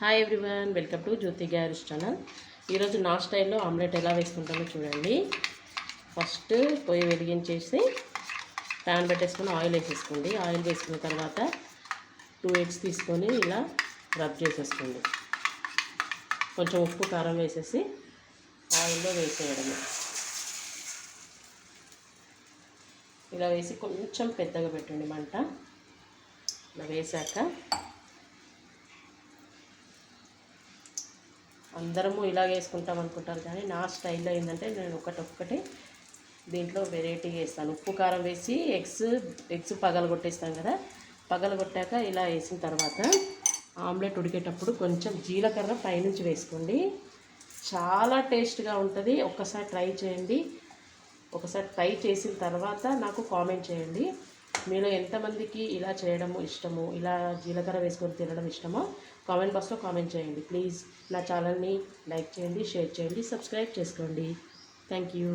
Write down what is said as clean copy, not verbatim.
Hi everyone, welcome to Jyothi garage channel. ఈరోజు నా స్టైల్లో ఆమ్లెట్ ఎలా వేసుకుంటామో చూడండి. ఫస్ట్ పొయ్యి వెలిగించేసి ప్యాన్ పెట్టేసుకొని ఆయిల్ వేసేసుకోండి. ఆయిల్ వేసుకున్న తర్వాత 2 ఎగ్స్ తీసుకొని ఇలా రబ్ చేసేసుకోండి. కొంచెం ఉప్పు కారం వేసేసి ఆయిల్లో వేసేయడమే. ఇలా వేసి కొంచెం పెద్దగా పెట్టండి మంట. ఇలా వేసాక అందరము ఇలా వేసుకుంటాం అనుకుంటారు, కానీ నా స్టైల్లో ఏంటంటే నేను ఒకటి దీంట్లో వెరైటీ వేస్తాను. ఉప్పు కారం వేసి ఎగ్స్ పగలగొట్టేస్తాం కదా. పగలగొట్టాక ఇలా వేసిన తర్వాత ఆమ్లెట్ ఉడికేటప్పుడు కొంచెం జీలకర్ర పైనుంచి వేసుకోండి. చాలా టేస్ట్గా ఉంటుంది. ఒక్కసారి ట్రై చేయండి. ఒకసారి ట్రై చేసిన తర్వాత నాకు కామెంట్ చేయండి. మీలో ఎంతమందికి ఇలా చేయడము ఇష్టమో, ఇలా జీలకర్ర వేసుకొని తినడం ఇష్టమో కామెంట్ బాక్స్లో కామెంట్ చేయండి. ప్లీజ్ నా ఛానల్ని లైక్ చేయండి, షేర్ చేయండి, సబ్స్క్రైబ్ చేసుకోండి. Thank you.